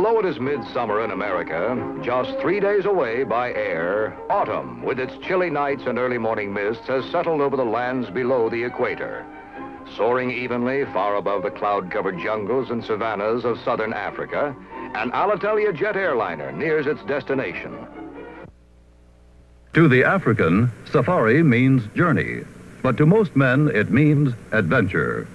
Although it is midsummer in America, just 3 days away by air, autumn, with its chilly nights and early morning mists, has settled over the lands below the equator. Soaring evenly far above the cloud-covered jungles and savannas of southern Africa, an Alitalia jet airliner nears its destination. To the African, safari means journey, but to most men it means adventure.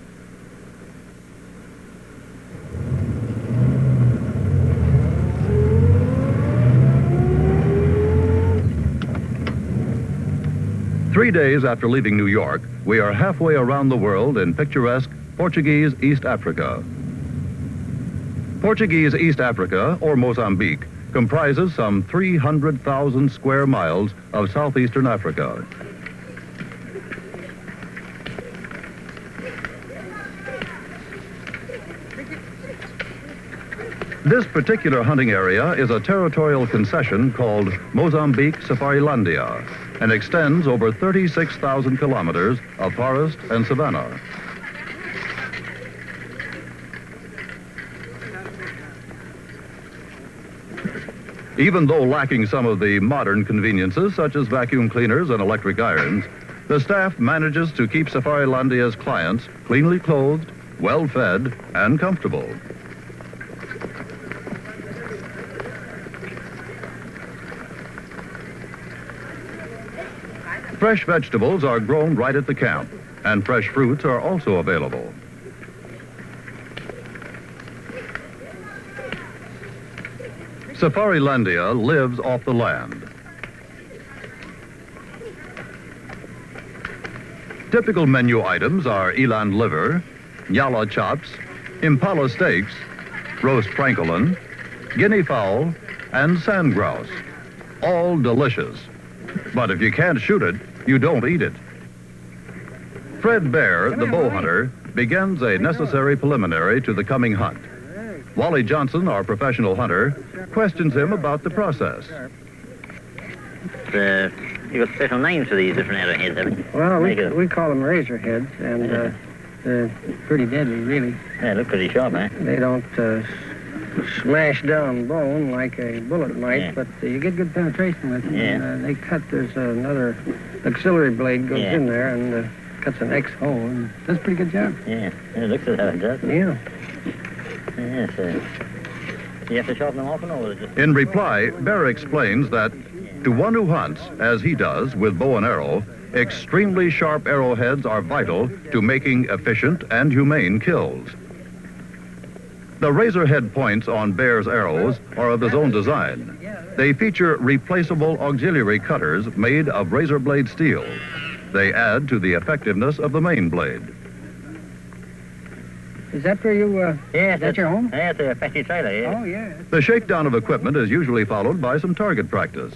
Three days after leaving New York, we are halfway around the world in picturesque Portuguese East Africa. Portuguese East Africa, or Mozambique, comprises some 300,000 square miles of southeastern Africa. This particular hunting area is a territorial concession called Mozambique Safarilandia and extends over 36,000 kilometers of forest and savanna. Even though lacking some of the modern conveniences such as vacuum cleaners and electric irons, the staff manages to keep Safarilandia's clients cleanly clothed, well-fed, and comfortable. Fresh vegetables are grown right at the camp, and fresh fruits are also available. Safarilandia lives off the land. Typical menu items are eland liver, nyala chops, impala steaks, roast francolin, guinea fowl, and sand grouse. All delicious. But if you can't shoot it, you don't eat it. Fred Bear, the bow hunter, begins a necessary preliminary to the coming hunt. Wally Johnson, our professional hunter, questions him about the process. You got special names for these different arrowheads, haven't you? Well, we call them razor heads, and they're pretty deadly, really. Yeah, they look pretty sharp, eh? They don't smash down bone like a bullet might, but you get good penetration with them. And, they cut, there's another auxiliary blade goes in there and cuts an X hole, and does a pretty good job. Yeah, it looks as how it does. Yeah. Yes, you have to sharpen them often, or just... In reply, Bear explains that to one who hunts, as he does, with bow and arrow, extremely sharp arrowheads are vital to making efficient and humane kills. The razor head points on Bear's arrows are of his own design. They feature replaceable auxiliary cutters made of razor blade steel. They add to the effectiveness of the main blade. Is that where you, yeah, that's your home? Yeah, it's a factory trailer, yeah. Oh, yeah. The shakedown of equipment is usually followed by some target practice.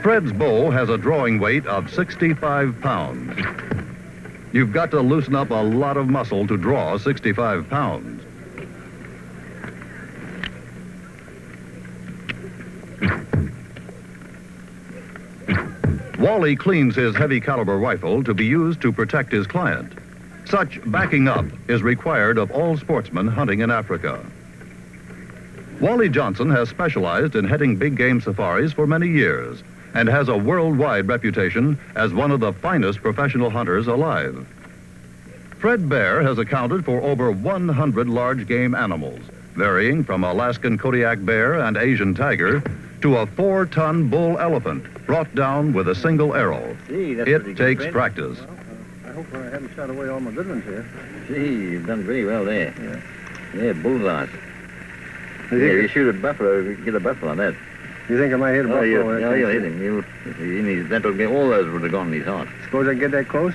Fred's bow has a drawing weight of 65 pounds. You've got to loosen up a lot of muscle to draw 65 pounds. Wally cleans his heavy caliber rifle to be used to protect his client. Such backing up is required of all sportsmen hunting in Africa. Wally Johnson has specialized in heading big game safaris for many years and has a worldwide reputation as one of the finest professional hunters alive. Fred Bear has accounted for over 100 large game animals, varying from Alaskan Kodiak bear and Asian tiger to a 4-ton bull elephant brought down with a single arrow. Gee, it takes practice. I hope I haven't shot away all my good ones here. Gee, you've done pretty well there. Yeah, bullseyes. Yeah, you shoot a buffalo, you get a buffalo on that. You think I might hit a buffalo? You'll hit him. That'll get all those would have gone in his heart. Suppose I can get that close?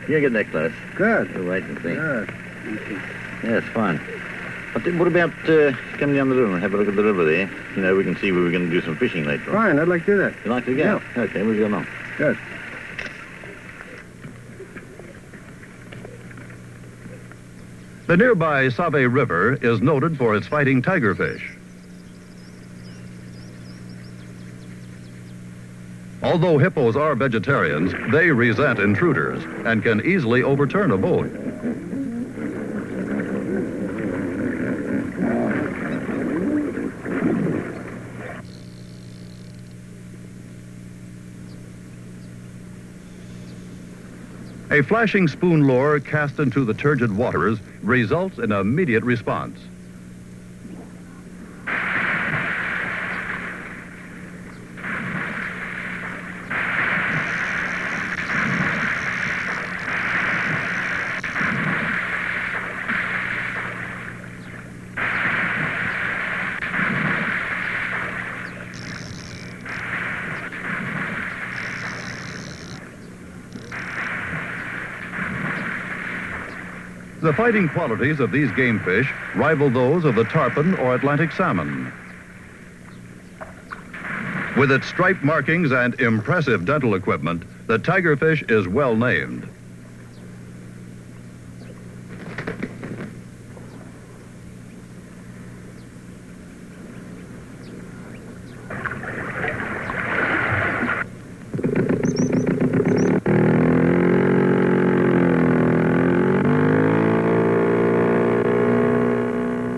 Yeah, get that close. Good. You'll wait and see. Good. Yeah, it's fine. But what about coming down the river and have a look at the river there? You know, we can see where we're going to do some fishing later on. Fine, I'd like to do that. You like to go? Yeah. Okay, we'll go along. Good. The nearby Save River is noted for its fighting tigerfish. Although hippos are vegetarians, they resent intruders and can easily overturn a boat. A flashing spoon lure cast into the turgid waters results in immediate response. The fighting qualities of these game fish rival those of the tarpon or Atlantic salmon. With its stripe markings and impressive dental equipment, the tigerfish is well named.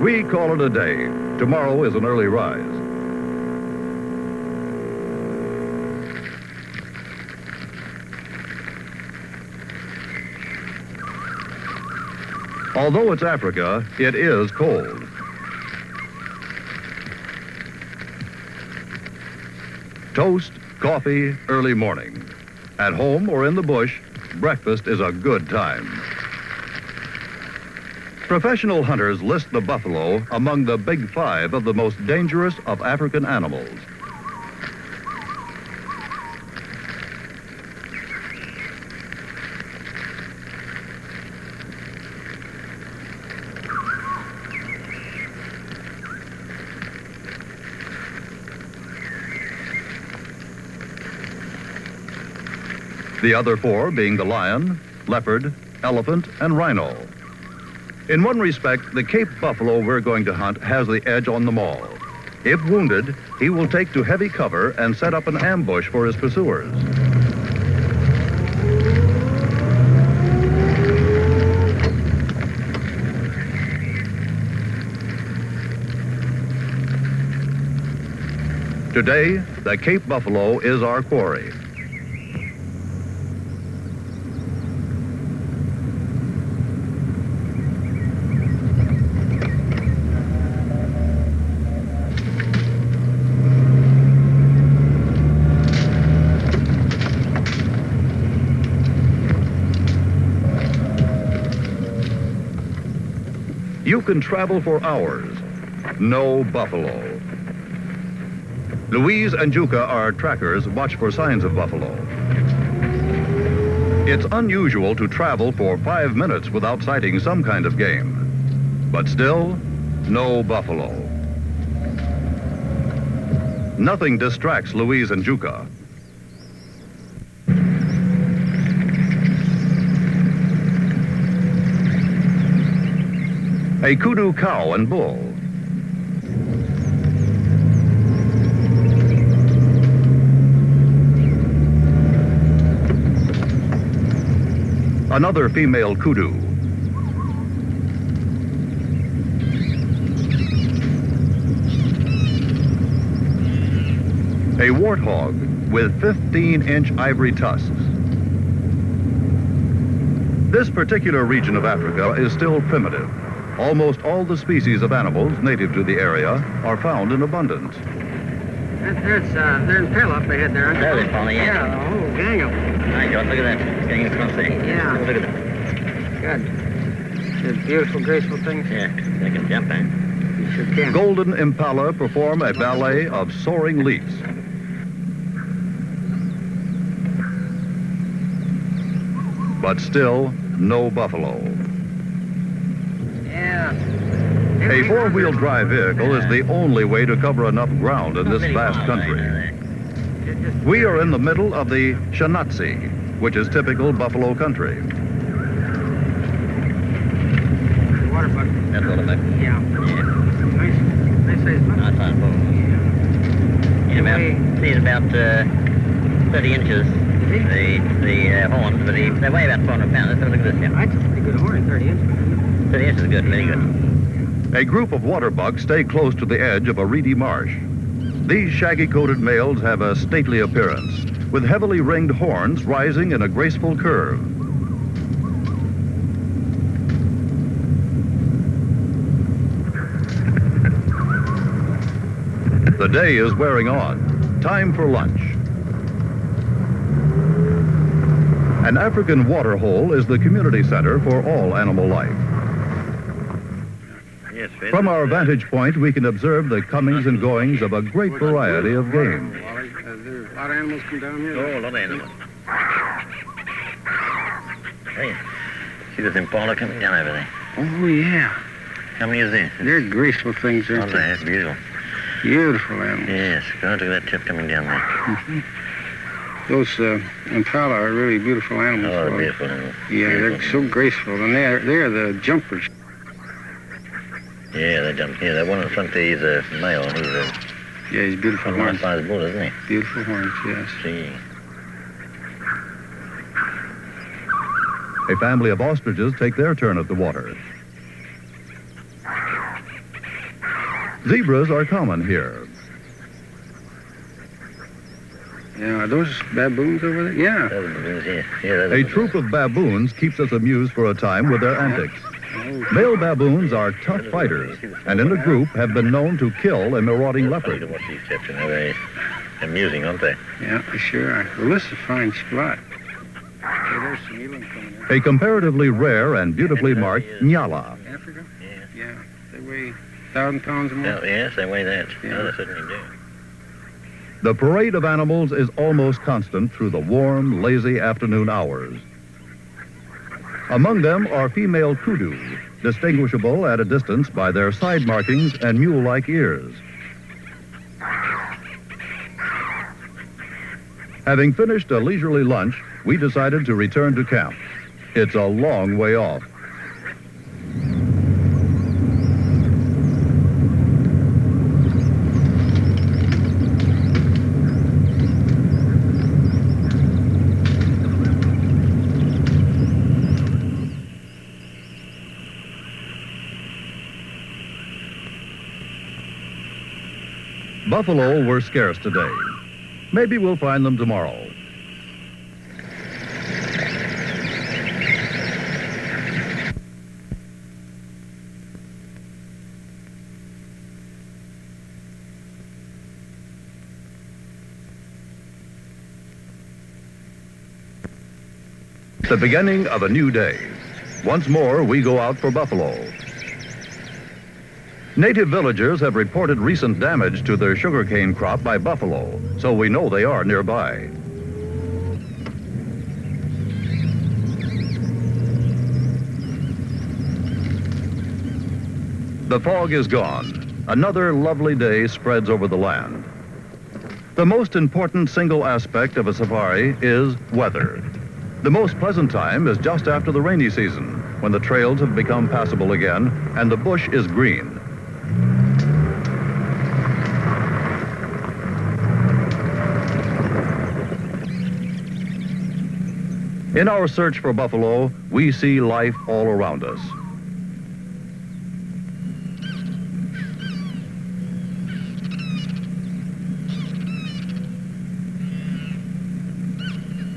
We call it a day. Tomorrow is an early rise. Although it's Africa, it is cold. Toast, coffee, early morning. At home or in the bush, breakfast is a good time. Professional hunters list the buffalo among the big five of the most dangerous of African animals. The other four being the lion, leopard, elephant, and rhino. In one respect, the Cape buffalo we're going to hunt has the edge on them all. If wounded, he will take to heavy cover and set up an ambush for his pursuers. Today, the Cape buffalo is our quarry. You can travel for hours. No buffalo. Louise and Juka, our trackers, watch for signs of buffalo. It's unusual to travel for 5 minutes without sighting some kind of game. But still, no buffalo. Nothing distracts Louise and Juka. A kudu cow and bull. Another female kudu. A warthog with 15-inch ivory tusks. This particular region of Africa is still primitive. Almost all the species of animals native to the area are found in abundance. They're in Pell up ahead there, aren't they? There they are, yeah. Yeah, the whole gang of them. My God, look at that. Getting across there. Yeah. Look at that. Good. They're beautiful, graceful things. Yeah, they can jump, eh? You sure can. Golden impala perform a ballet of soaring leaps. But still, no buffalo. Yeah. A four-wheel drive vehicle is the only way to cover enough ground in this vast country. We are in the middle of the Shanatsi, which is typical buffalo country. Water buck. That's all about. Yeah. Nice sized buck. Nice sized buck. In about 30 inches. The horns, but they weigh about 400 pounds. Let's have a look at this here. That's a pretty good horn, 30 inches. 30 inches is good, very good. A group of water bucks stay close to the edge of a reedy marsh. These shaggy-coated males have a stately appearance, with heavily ringed horns rising in a graceful curve. The day is wearing on. Time for lunch. An African waterhole is the community center for all animal life. Yes, From our vantage point, we can observe the comings and goings of a great variety of game. There's a lot of animals come down here. Oh, a lot of animals. Hey, see this impala coming down over there? Oh, yeah. How many is there? They're graceful things, Oh, aren't they? that's beautiful. Beautiful animals. Yes, go on, look at that tip coming down there. Those impala are really beautiful animals. Oh, Well, beautiful animals. Yeah, they're Beautiful. so graceful, and they're the jumpers. Yeah, they jump. Yeah, that one in front there, he's a male. He's a Yeah, he's beautiful nice horns. sized bull, isn't he? Beautiful horns, yes. See. A family of ostriches take their turn at the water. Zebras are common here. Yeah, are those baboons over there? Yeah. Those are the baboons, yeah. Yeah, those are A the troop of baboons keeps us amused for a time with their antics. Oh, Male baboons are tough fighters, and in a group have been known to kill a marauding Funny to leopard. watch these tips, and they're amusing, aren't they? yeah, they sure are. Well, this is a fine spot. Okay, there's some eland coming in. A comparatively rare and beautifully marked nyala. Africa? Yeah. Yeah. They weigh 1,000 pounds or more. Oh, yes, they weigh that. Yeah. Oh, they certainly do. The parade of animals is almost constant through the warm, lazy afternoon hours. Among them are female kudu, distinguishable at a distance by their side markings and mule-like ears. Having finished a leisurely lunch, we decided to return to camp. It's a long way off. Buffalo were scarce today. Maybe we'll find them tomorrow. The beginning of a new day. Once more, we go out for buffalo. Native villagers have reported recent damage to their sugarcane crop by buffalo, so we know they are nearby. The fog is gone. Another lovely day spreads over the land. The most important single aspect of a safari is weather. The most pleasant time is just after the rainy season, when the trails have become passable again and the bush is green. In our search for buffalo, we see life all around us.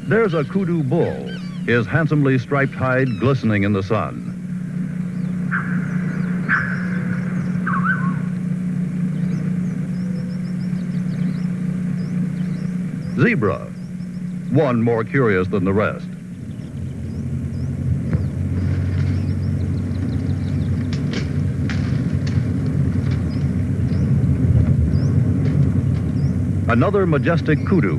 There's a kudu bull, his handsomely striped hide glistening in the sun. Zebra, one more curious than the rest. Another majestic kudu.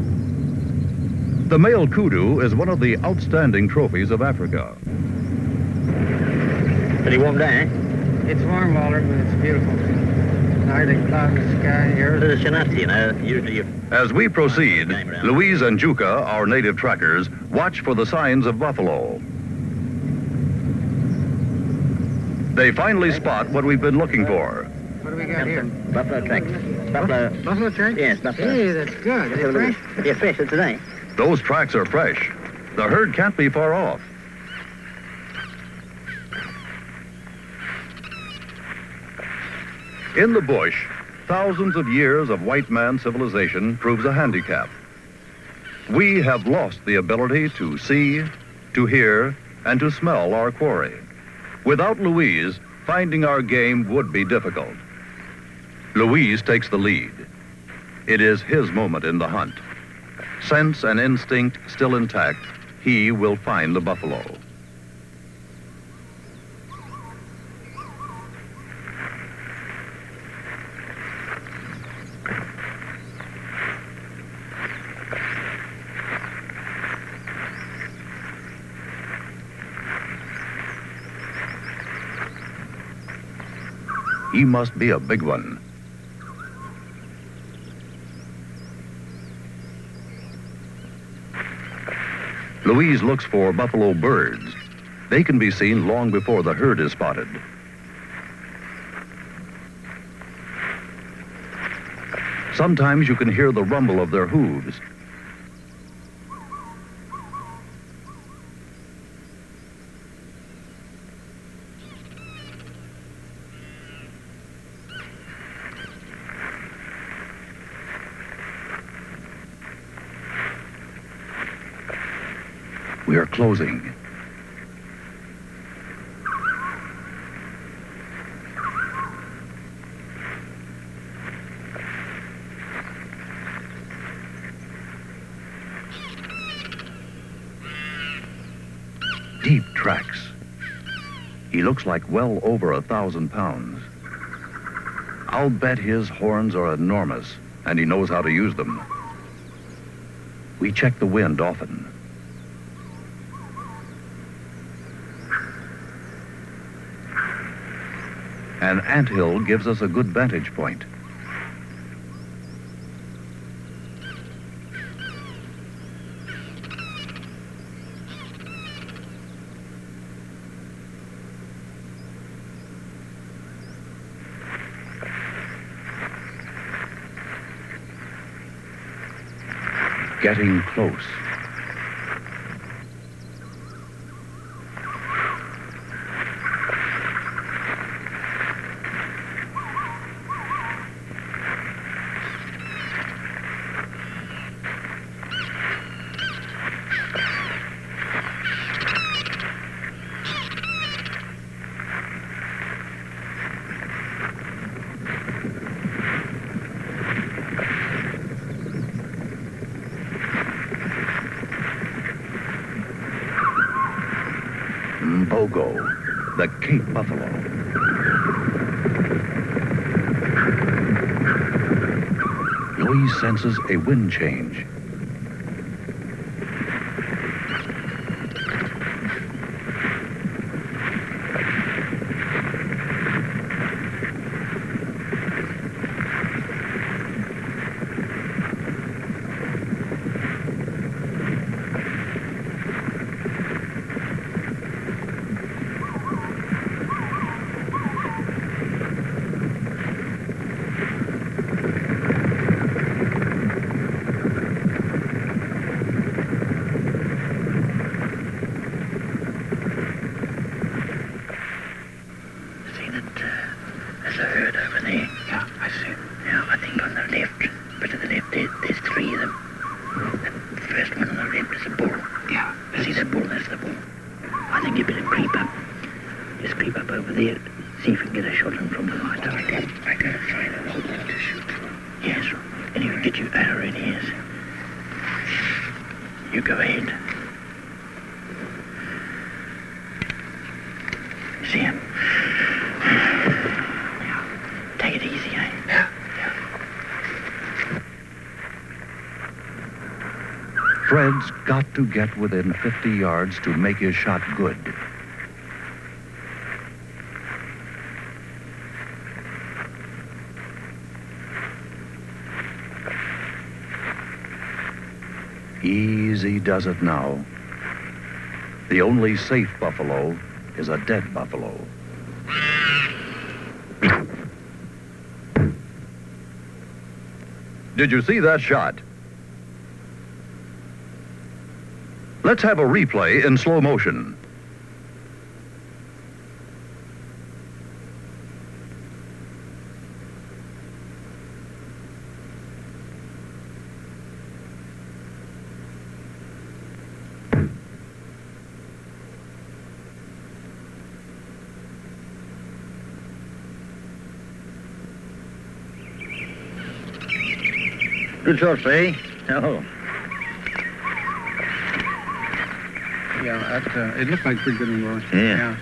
The male kudu is one of the outstanding trophies of Africa. Pretty warm day, eh? It's warm, Walter, but it's beautiful. Hardly clouds in the sky here. There's a shanati, you know. Usually As we proceed, Louise and Juka, our native trackers, watch for the signs of buffalo. They finally spot what we've been looking for. What do we got here? Buffalo tracks. Buffalo. Buffalo tracks? Yes, buffalo. Hey, that's good. Let's have a They're look fresh? at- Yeah, fresh for today. Those tracks are fresh. The herd can't be far off. In the bush, thousands of years of white man civilization proves a handicap. We have lost the ability to see, to hear, and to smell our quarry. Without Louise, finding our game would be difficult. Louise takes the lead. It is his moment in the hunt. Sense and instinct still intact, he will find the buffalo. He must be a big one. Louise looks for buffalo birds. They can be seen long before the herd is spotted. Sometimes you can hear the rumble of their hooves. We are closing. Deep tracks. He looks like well over 1,000 pounds. I'll bet his horns are enormous, and he knows how to use them. We check the wind often. An anthill gives us a good vantage point. Getting close. Mbogo, the Cape buffalo. Louise senses a wind change. Fred's got to get within 50 yards to make his shot good. Easy does it now. The only safe buffalo is a dead buffalo. Did you see that shot? Let's have a replay in slow motion. Good shot, Faye. Oh. Yeah, it looked like a pretty good one, Roy. Yeah.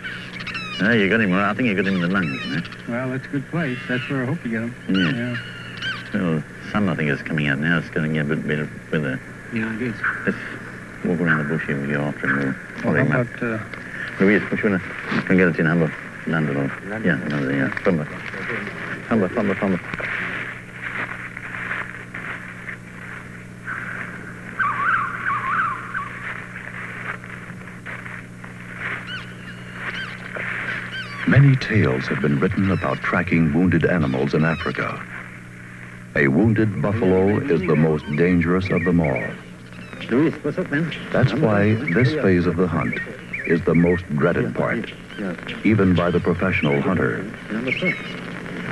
No, you got him. I think you got him in the lungs, you know. Well, that's a good place. That's where I hope to get him. Yeah. Well, sun, I think, is coming out now. It's going to get a bit better weather. Yeah, it is. Let's walk around the bush here with you after him. How about, Louise, which one? Can get it in Humber. London or... Yeah, London, yeah. Humber. Many tales have been written about tracking wounded animals in Africa. A wounded buffalo is the most dangerous of them all. Louise, what's up, man? That's why this phase of the hunt is the most dreaded part, even by the professional hunter. Number 6.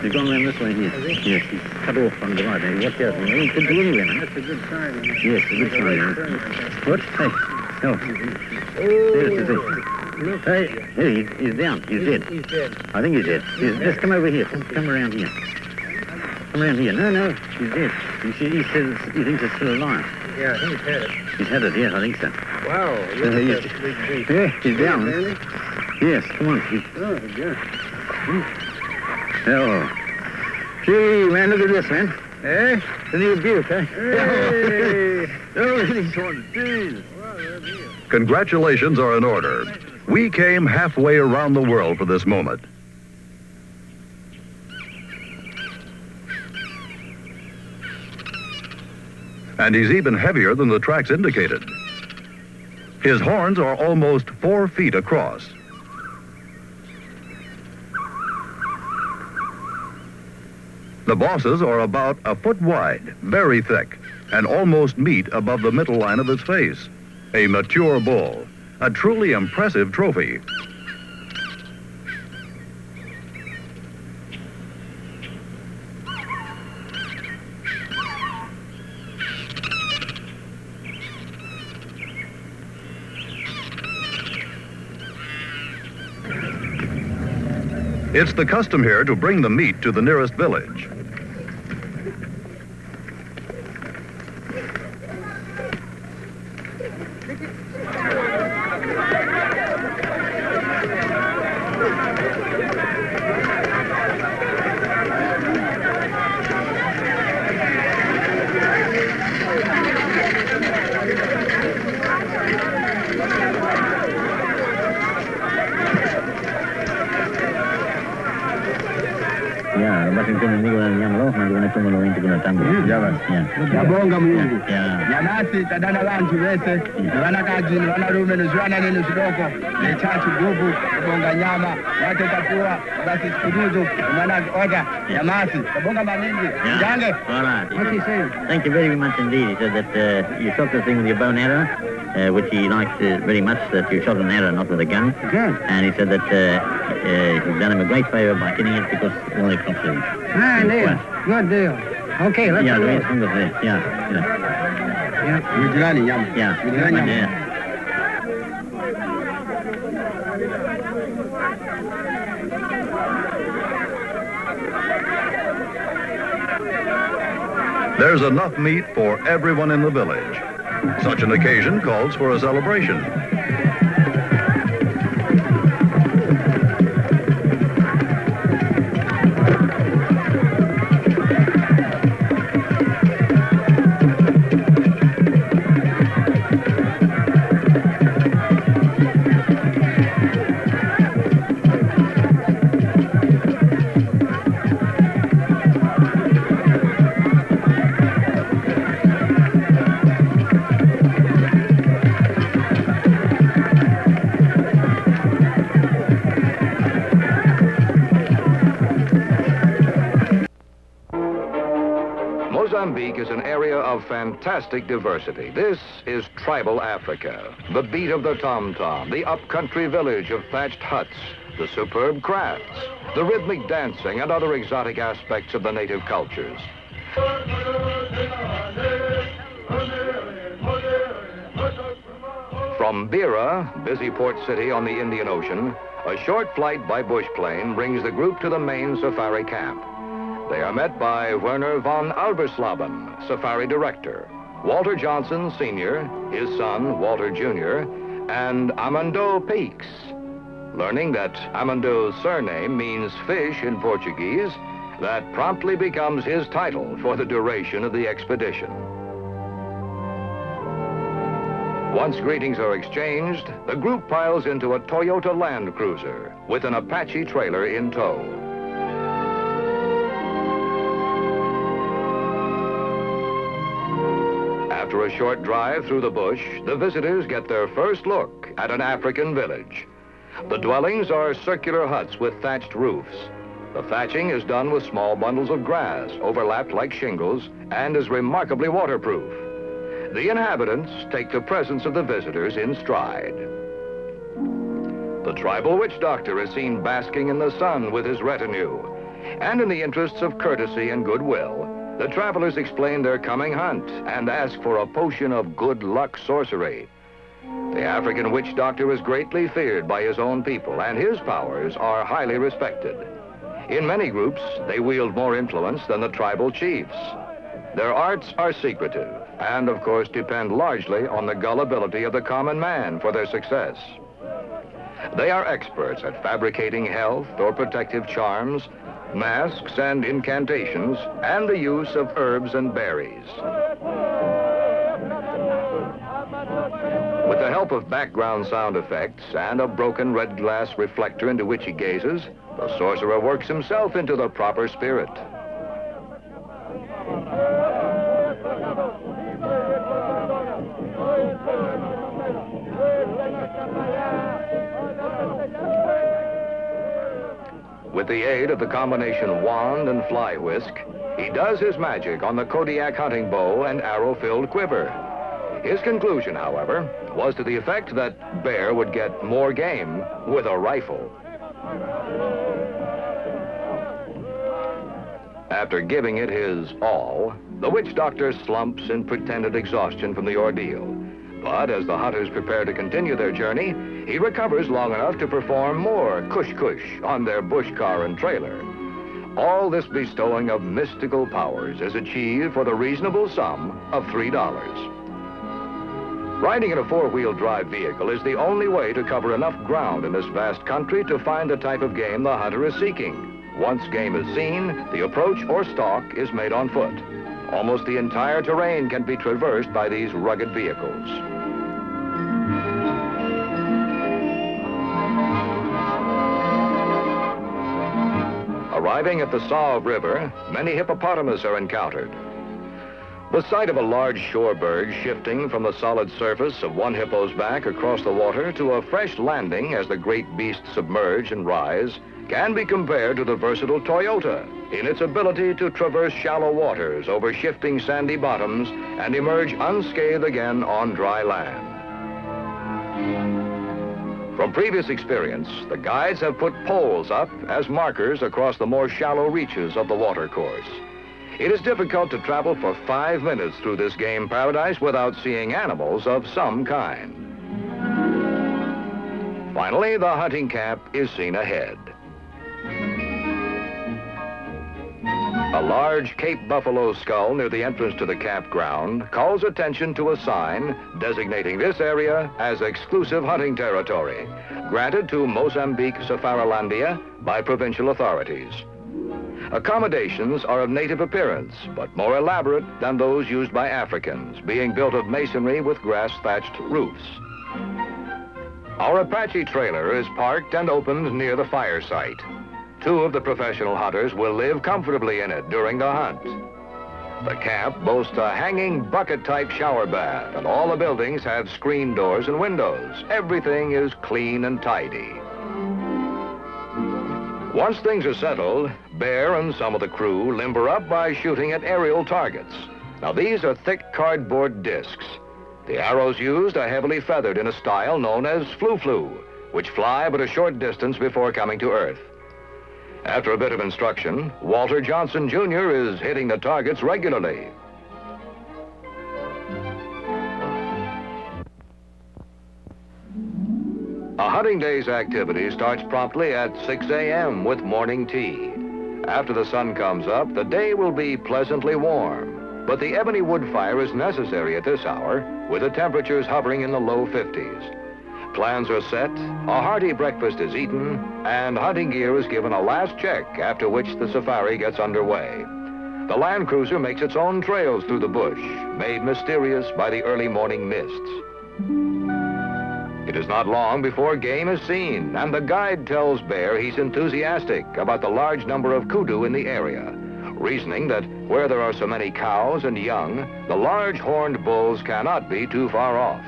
He's gone around this way here. Yes, he's cut off on the right. Now, watch out. He could do anywhere, man. That's a good sign. Yes, a good sign, man. What? Hey. No. There's it. Hey, he's down. He's dead. He's dead. I think he's dead. Just come over here. Come around here. Come around here. No, he's dead. He says he thinks it's still alive. Yeah, I think he's had it. He's had it, yes, I think so. Wow. Yeah, he's down. Yes, come on. Oh, good. Oh. Gee, man, look at this, man. Eh? The new butte, eh? Hey! Oh, he's on the trees. Congratulations are in order. We came halfway around the world for this moment. And he's even heavier than the tracks indicated. His horns are almost 4 feet across. The bosses are about a foot wide, very thick, and almost meet above the middle line of his face. A mature bull, a truly impressive trophy. It's the custom here to bring the meat to the nearest village. Ya, basi kwenye niko na nyama leo na kuna kama leo kuna tangu. Yabonga Mungu. Ya. Nyamasi tadana bantu bese bana kaji bana rume nzwana nene sidoko ne chachu gubu bonga nyama yake kapua basi kuduzo maana oga nyamasi bonga manindi jange. All right. What's he saying? Thank you very much indeed. He said that you shot the thing with your bow and arrow, which he liked very much, that you shot an arrow, not with a gun. Good. And he said that you've done him a great favor by killing it because it only cost him. Ah, deal. Good deal. Okay, let's Yeah, go. Louise, from the there. Yeah. Yeah. Mujirani nyama. Yeah. Mujirani nyama. Yeah. There's enough meat for everyone in the village. Such an occasion calls for a celebration. fantastic diversity. This is tribal Africa, the beat of the tom-tom, the upcountry village of thatched huts, the superb crafts, the rhythmic dancing, and other exotic aspects of the native cultures. From Beira, busy port city on the Indian Ocean, a short flight by bush plane brings the group to the main safari camp. They are met by Werner von Albersleben, safari director, Walter Johnson Sr., his son, Walter Jr., and Amando Peaks. Learning that Amando's surname means fish in Portuguese, that promptly becomes his title for the duration of the expedition. Once greetings are exchanged, the group piles into a Toyota Land Cruiser with an Apache trailer in tow. After a short drive through the bush, the visitors get their first look at an African village. The dwellings are circular huts with thatched roofs. The thatching is done with small bundles of grass, overlapped like shingles, and is remarkably waterproof. The inhabitants take the presence of the visitors in stride. The tribal witch doctor is seen basking in the sun with his retinue. And in the interests of courtesy and goodwill, the travelers explain their coming hunt and ask for a potion of good luck sorcery. The African witch doctor is greatly feared by his own people, and his powers are highly respected. In many groups, they wield more influence than the tribal chiefs. Their arts are secretive, and of course depend largely on the gullibility of the common man for their success. They are experts at fabricating health or protective charms, masks and incantations, and the use of herbs and berries. With the help of background sound effects and a broken red glass reflector into which he gazes, the sorcerer works himself into the proper spirit. With the aid of the combination wand and fly whisk, he does his magic on the Kodiak hunting bow and arrow-filled quiver. His conclusion, however, was to the effect that bear would get more game with a rifle. After giving it his all, the witch doctor slumps in pretended exhaustion from the ordeal. But as the hunters prepare to continue their journey, he recovers long enough to perform more cush-cush on their bush car and trailer. All this bestowing of mystical powers is achieved for the reasonable sum of $3. Riding in a four-wheel drive vehicle is the only way to cover enough ground in this vast country to find the type of game the hunter is seeking. Once game is seen, the approach or stalk is made on foot. Almost the entire terrain can be traversed by these rugged vehicles. Arriving at the Save River, many hippopotamus are encountered. The sight of a large shorebird shifting from the solid surface of one hippo's back across the water to a fresh landing as the great beast submerge and rise can be compared to the versatile Toyota in its ability to traverse shallow waters over shifting sandy bottoms and emerge unscathed again on dry land. From previous experience, the guides have put poles up as markers across the more shallow reaches of the watercourse. It is difficult to travel for 5 minutes through this game paradise without seeing animals of some kind. Finally, the hunting camp is seen ahead. A large Cape buffalo skull near the entrance to the campground calls attention to a sign designating this area as exclusive hunting territory, granted to Mozambique Safarilandia by provincial authorities. Accommodations are of native appearance, but more elaborate than those used by Africans, being built of masonry with grass-thatched roofs. Our Apache trailer is parked and opened near the fire site. 2 of the professional hunters will live comfortably in it during the hunt. The camp boasts a hanging bucket-type shower bath, and all the buildings have screen doors and windows. Everything is clean and tidy. Once things are settled, Bear and some of the crew limber up by shooting at aerial targets. Now, these are thick cardboard discs. The arrows used are heavily feathered in a style known as flu-flu, which fly but a short distance before coming to Earth. After a bit of instruction, Walter Johnson Jr. is hitting the targets regularly. A hunting day's activity starts promptly at 6 a.m. with morning tea. After the sun comes up, the day will be pleasantly warm, but the ebony wood fire is necessary at this hour, with the temperatures hovering in the low 50s. Plans are set, a hearty breakfast is eaten, and hunting gear is given a last check, after which the safari gets underway. The Land Cruiser makes its own trails through the bush, made mysterious by the early morning mists. It is not long before game is seen, and the guide tells Bear he's enthusiastic about the large number of kudu in the area, reasoning that where there are so many cows and young, the large horned bulls cannot be too far off.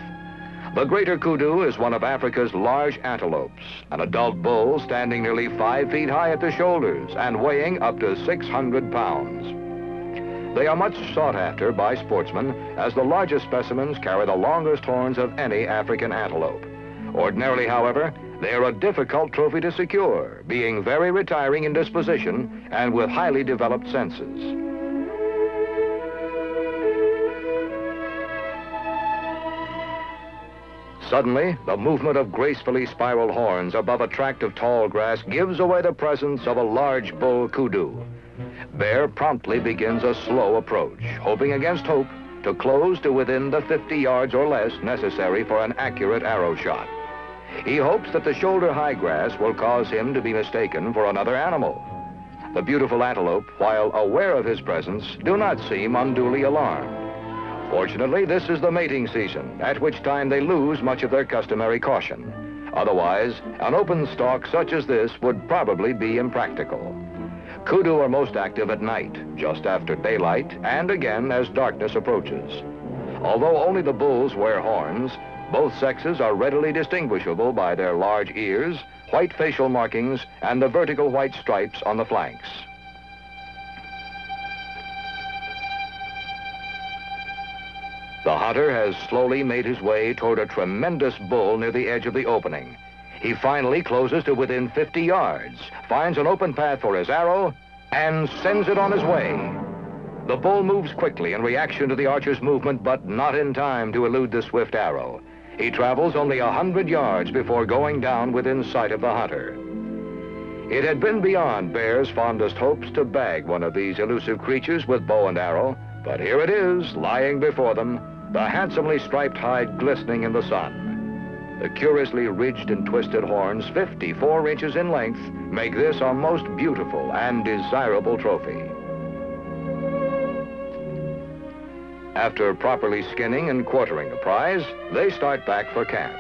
The greater kudu is one of Africa's large antelopes, an adult bull standing nearly 5 feet high at the shoulders and weighing up to 600 pounds. They are much sought after by sportsmen, as the largest specimens carry the longest horns of any African antelope. Ordinarily, however, they are a difficult trophy to secure, being very retiring in disposition and with highly developed senses. Suddenly, the movement of gracefully spiral horns above a tract of tall grass gives away the presence of a large bull kudu. Bear promptly begins a slow approach, hoping against hope to close to within the 50 yards or less necessary for an accurate arrow shot. He hopes that the shoulder-high grass will cause him to be mistaken for another animal. The beautiful antelope, while aware of his presence, do not seem unduly alarmed. Fortunately, this is the mating season, at which time they lose much of their customary caution. Otherwise, an open stalk such as this would probably be impractical. Kudu are most active at night, just after daylight, and again as darkness approaches. Although only the bulls wear horns, both sexes are readily distinguishable by their large ears, white facial markings, and the vertical white stripes on the flanks. The hunter has slowly made his way toward a tremendous bull near the edge of the opening. He finally closes to within 50 yards, finds an open path for his arrow, and sends it on his way. The bull moves quickly in reaction to the archer's movement, but not in time to elude the swift arrow. He travels only 100 yards before going down within sight of the hunter. It had been beyond Bear's fondest hopes to bag one of these elusive creatures with bow and arrow, but here it is, lying before them, the handsomely striped hide glistening in the sun. The curiously ridged and twisted horns, 54 inches in length, make this a most beautiful and desirable trophy. After properly skinning and quartering the prize, they start back for camp.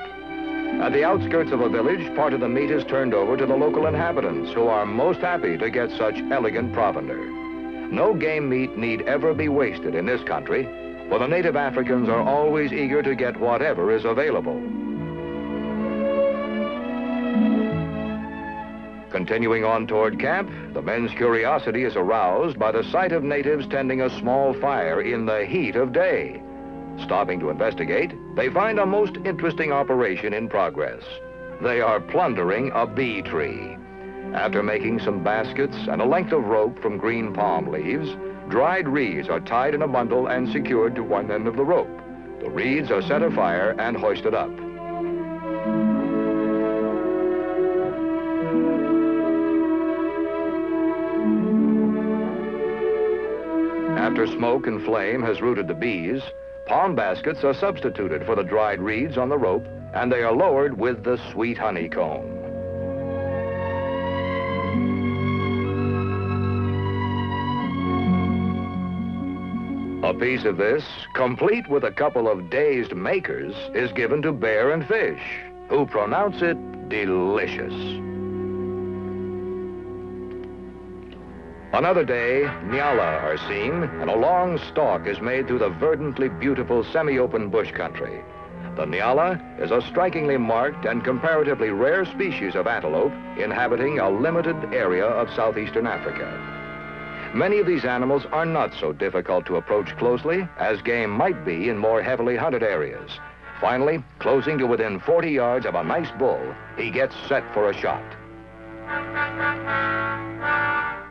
At the outskirts of a village, part of the meat is turned over to the local inhabitants, who are most happy to get such elegant provender. No game meat need ever be wasted in this country, for the native Africans are always eager to get whatever is available. Continuing on toward camp, the men's curiosity is aroused by the sight of natives tending a small fire in the heat of day. Stopping to investigate, they find a most interesting operation in progress. They are plundering a bee tree. After making some baskets and a length of rope from green palm leaves, dried reeds are tied in a bundle and secured to one end of the rope. The reeds are set afire and hoisted up. After smoke and flame has rooted the bees, palm baskets are substituted for the dried reeds on the rope, and they are lowered with the sweet honeycomb. A piece of this, complete with a couple of dazed makers, is given to Bear and Fish, who pronounce it delicious. Another day, nyala are seen, and a long stalk is made through the verdantly beautiful semi-open bush country. The nyala is a strikingly marked and comparatively rare species of antelope inhabiting a limited area of southeastern Africa. Many of these animals are not so difficult to approach closely as game might be in more heavily hunted areas. Finally, closing to within 40 yards of a nice bull, he gets set for a shot.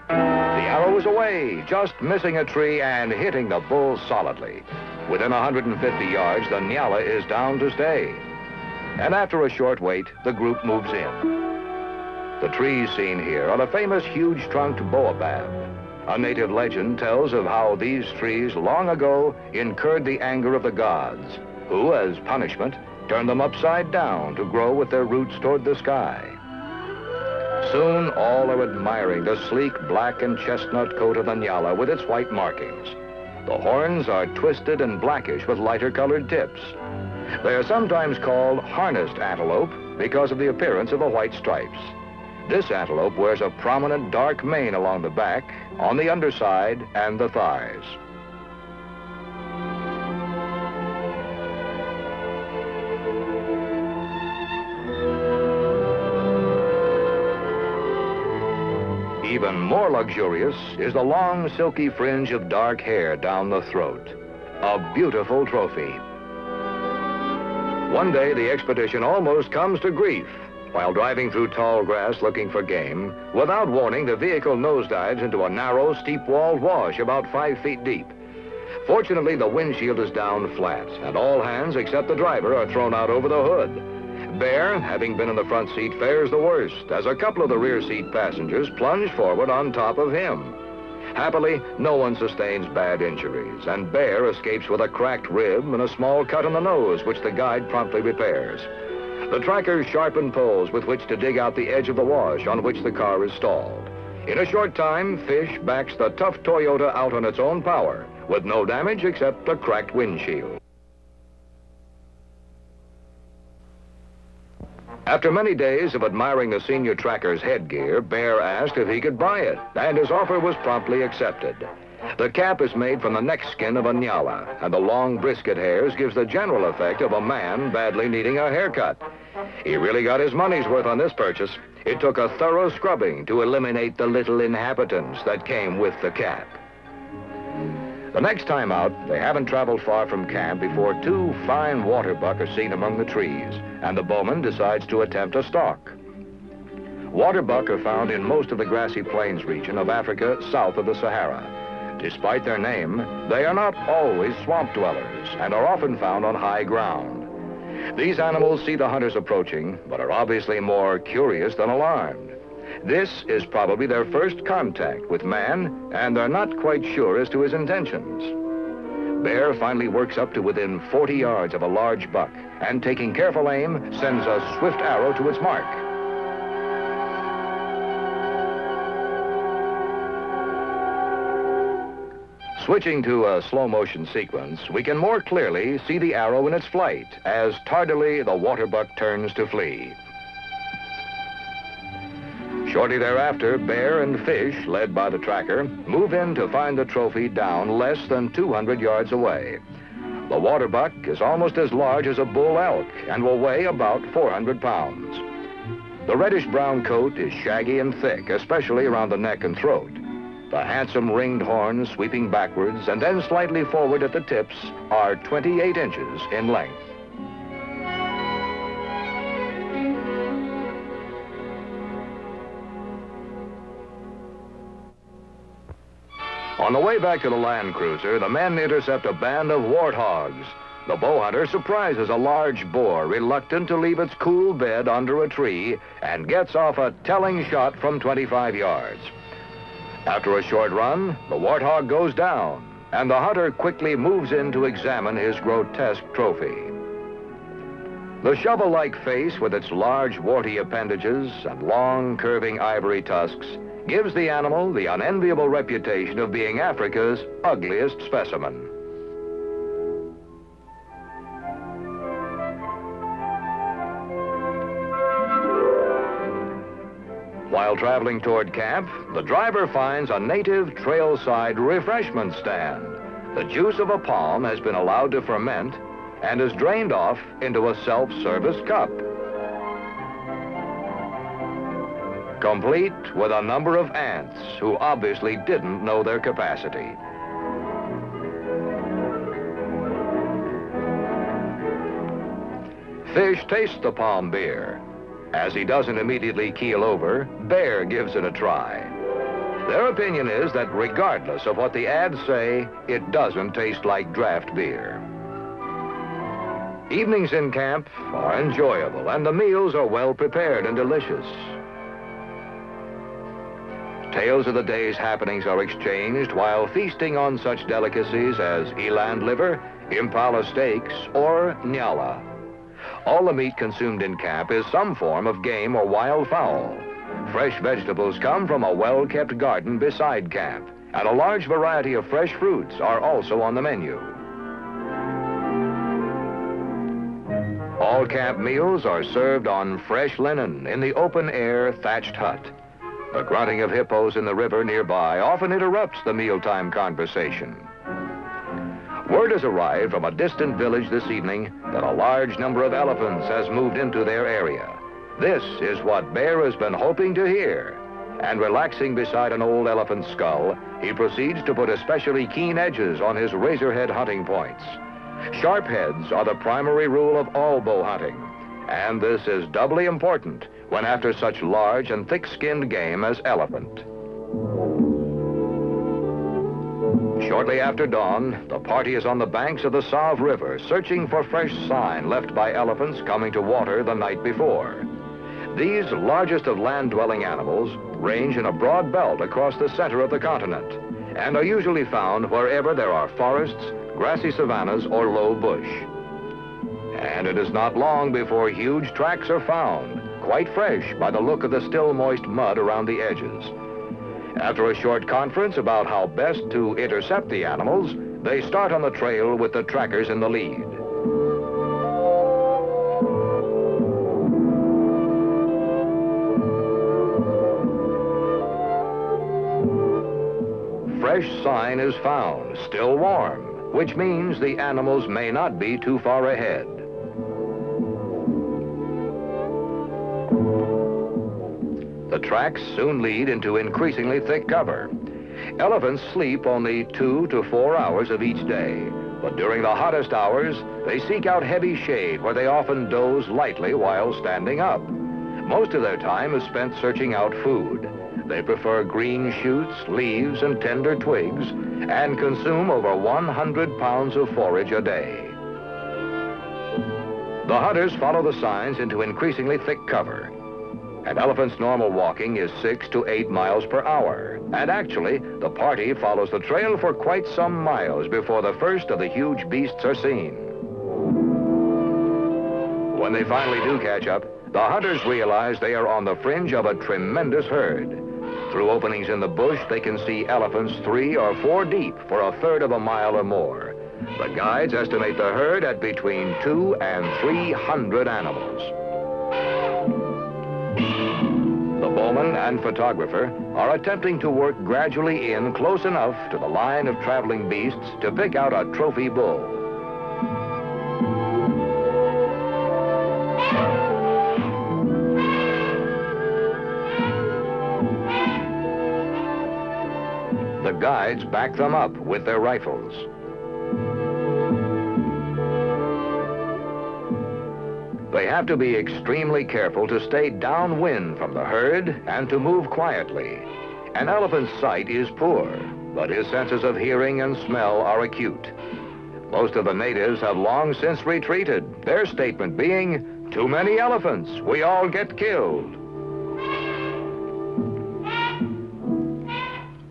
The arrow is away, just missing a tree and hitting the bull solidly. Within 150 yards, the nyala is down to stay. And after a short wait, the group moves in. The trees seen here are the famous huge-trunked baobab. A native legend tells of how these trees long ago incurred the anger of the gods, who, as punishment, turned them upside down to grow with their roots toward the sky. Soon, all are admiring the sleek black and chestnut coat of the nyala with its white markings. The horns are twisted and blackish with lighter-colored tips. They are sometimes called harnessed antelope because of the appearance of the white stripes. This antelope wears a prominent dark mane along the back, on the underside, and the thighs. Even more luxurious is the long, silky fringe of dark hair down the throat. A beautiful trophy. One day, the expedition almost comes to grief. While driving through tall grass looking for game, without warning, the vehicle nosedives into a narrow, steep-walled wash about 5 feet deep. Fortunately, the windshield is down flat, and all hands except the driver are thrown out over the hood. Bear, having been in the front seat, fares the worst, as a couple of the rear seat passengers plunge forward on top of him. Happily, no one sustains bad injuries, and Bear escapes with a cracked rib and a small cut on the nose, which the guide promptly repairs. The trackers sharpen poles with which to dig out the edge of the wash on which the car is stalled. In a short time, Fish backs the tough Toyota out on its own power, with no damage except a cracked windshield. After many days of admiring the senior tracker's headgear, Bear asked if he could buy it, and his offer was promptly accepted. The cap is made from the neck skin of a nyala, and the long brisket hairs gives the general effect of a man badly needing a haircut. He really got his money's worth on this purchase. It took a thorough scrubbing to eliminate the little inhabitants that came with the cap. The next time out, they haven't traveled far from camp before 2 fine waterbuck are seen among the trees, and the bowman decides to attempt a stalk. Waterbuck are found in most of the grassy plains region of Africa south of the Sahara. Despite their name, they are not always swamp dwellers and are often found on high ground. These animals see the hunters approaching, but are obviously more curious than alarmed. This is probably their first contact with man, and they're not quite sure as to his intentions. Bear finally works up to within 40 yards of a large buck, and taking careful aim, sends a swift arrow to its mark. Switching to a slow-motion sequence, we can more clearly see the arrow in its flight as tardily the waterbuck turns to flee. Shortly thereafter, Bear and Fish, led by the tracker, move in to find the trophy down less than 200 yards away. The waterbuck is almost as large as a bull elk and will weigh about 400 pounds. The reddish-brown coat is shaggy and thick, especially around the neck and throat. The handsome ringed horns sweeping backwards and then slightly forward at the tips are 28 inches in length. On the way back to the Land Cruiser, the men intercept a band of warthogs. The bow hunter surprises a large boar reluctant to leave its cool bed under a tree and gets off a telling shot from 25 yards. After a short run, the warthog goes down, and the hunter quickly moves in to examine his grotesque trophy. The shovel-like face with its large warty appendages and long curving ivory tusks gives the animal the unenviable reputation of being Africa's ugliest specimen. While traveling toward camp, the driver finds a native trailside refreshment stand. The juice of a palm has been allowed to ferment and is drained off into a self-service cup. complete with a number of ants who obviously didn't know their capacity. Fish tastes the palm beer. As he doesn't immediately keel over, Bear gives it a try. Their opinion is that regardless of what the ads say, it doesn't taste like draft beer. Evenings in camp are enjoyable, and the meals are well prepared and delicious. Tales of the day's happenings are exchanged while feasting on such delicacies as eland liver, impala steaks, or nyala. All the meat consumed in camp is some form of game or wild fowl. Fresh vegetables come from a well-kept garden beside camp, and a large variety of fresh fruits are also on the menu. All camp meals are served on fresh linen in the open-air thatched hut. The grunting of hippos in the river nearby often interrupts the mealtime conversation. Word has arrived from a distant village this evening that a large number of elephants has moved into their area. This is what Bear has been hoping to hear. And relaxing beside an old elephant skull, he proceeds to put especially keen edges on his razorhead hunting points. Sharp heads are the primary rule of all bow hunting, and this is doubly important when after such large and thick-skinned game as elephant. Shortly after dawn, the party is on the banks of the Save River searching for fresh sign left by elephants coming to water the night before. These largest of land-dwelling animals range in a broad belt across the center of the continent and are usually found wherever there are forests, grassy savannas, or low bush. And it is not long before huge tracks are found, quite fresh by the look of the still moist mud around the edges. After a short conference about how best to intercept the animals, they start on the trail with the trackers in the lead. Fresh sign is found, still warm, which means the animals may not be too far ahead. The tracks soon lead into increasingly thick cover. Elephants sleep only 2 to 4 hours of each day, but during the hottest hours, they seek out heavy shade where they often doze lightly while standing up. Most of their time is spent searching out food. They prefer green shoots, leaves, and tender twigs, and consume over 100 pounds of forage a day. The hunters follow the signs into increasingly thick cover. An elephant's normal walking is 6 to 8 miles per hour. And actually, the party follows the trail for quite some miles before the first of the huge beasts are seen. When they finally do catch up, the hunters realize they are on the fringe of a tremendous herd. Through openings in the bush, they can see elephants 3 or 4 deep for a third of a mile or more. The guides estimate the herd at between 200 and 300 animals. The bowman and photographer are attempting to work gradually in close enough to the line of traveling beasts to pick out a trophy bull. The guides back them up with their rifles. They have to be extremely careful to stay downwind from the herd and to move quietly. An elephant's sight is poor, but his senses of hearing and smell are acute. Most of the natives have long since retreated, their statement being, "Too many elephants, we all get killed."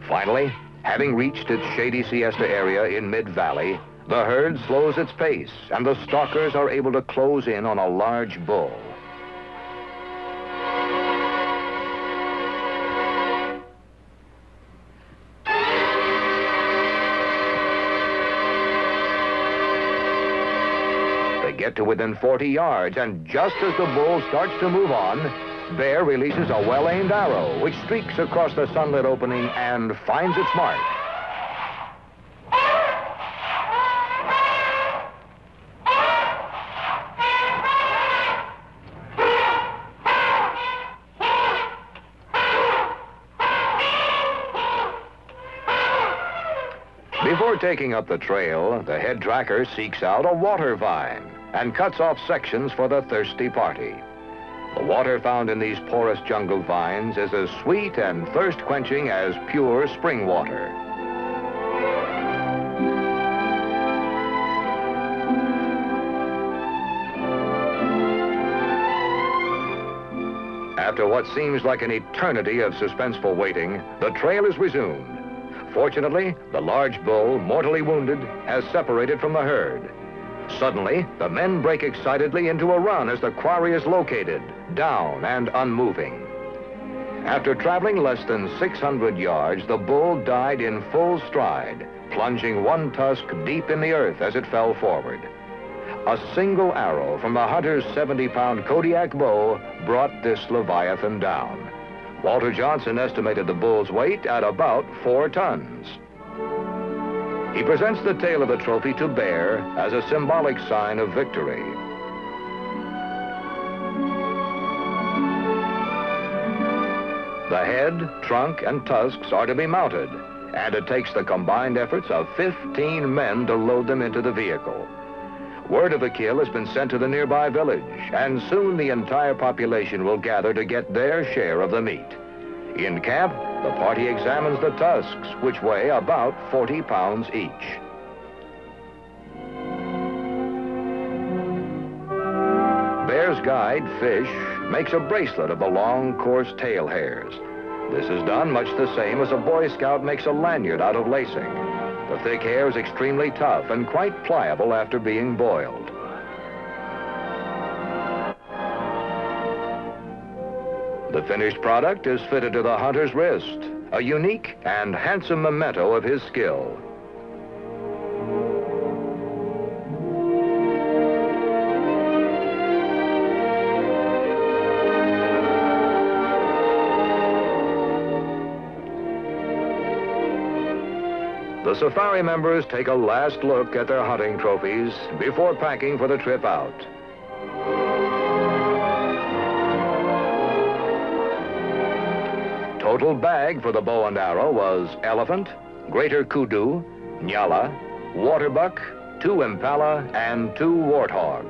Finally, having reached its shady siesta area in mid-valley, the herd slows its pace, and the stalkers are able to close in on a large bull. They get to within 40 yards, and just as the bull starts to move on, Bear releases a well-aimed arrow, which streaks across the sunlit opening and finds its mark. taking up the trail, the head tracker seeks out a water vine and cuts off sections for the thirsty party. The water found in these porous jungle vines is as sweet and thirst-quenching as pure spring water. After what seems like an eternity of suspenseful waiting, the trail is resumed. Fortunately, the large bull, mortally wounded, has separated from the herd. Suddenly, the men break excitedly into a run as the quarry is located, down and unmoving. After traveling less than 600 yards, the bull died in full stride, plunging one tusk deep in the earth as it fell forward. A single arrow from the hunter's 70-pound Kodiak bow brought this leviathan down. Walter Johnson estimated the bull's weight at about 4 tons. He presents the tail of the trophy to Bear as a symbolic sign of victory. The head, trunk, and tusks are to be mounted, and it takes the combined efforts of 15 men to load them into the vehicle. Word of the kill has been sent to the nearby village, and soon the entire population will gather to get their share of the meat. In camp, the party examines the tusks, which weigh about 40 pounds each. Bear's guide, Fish, makes a bracelet of the long, coarse tail hairs. This is done much the same as a Boy Scout makes a lanyard out of lacing. The thick hair is extremely tough and quite pliable after being boiled. The finished product is fitted to the hunter's wrist, a unique and handsome memento of his skill. The safari members take a last look at their hunting trophies before packing for the trip out. Total bag for the bow and arrow was elephant, greater kudu, nyala, waterbuck, 2 impala, and 2 warthog.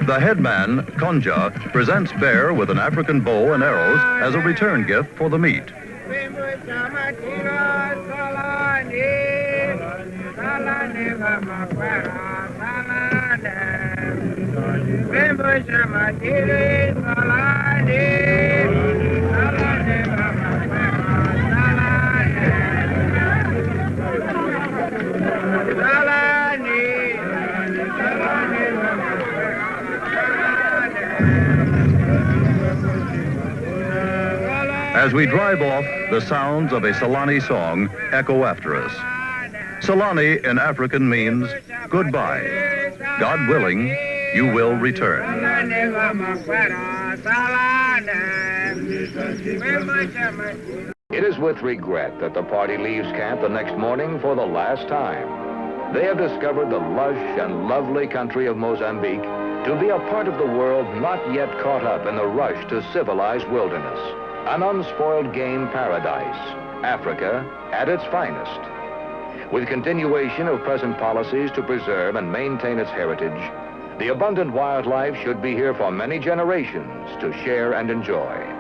The headman, Konja, presents Bear with an African bow and arrows as a return gift for the meat. As we drive off, the sounds of a Salani song echo after us. Salani in African means goodbye. God willing, you will return. It is with regret that the party leaves camp the next morning for the last time. They have discovered the lush and lovely country of Mozambique to be a part of the world not yet caught up in the rush to civilized wilderness. An unspoiled game paradise, Africa at its finest. With continuation of present policies to preserve and maintain its heritage, the abundant wildlife should be here for many generations to share and enjoy.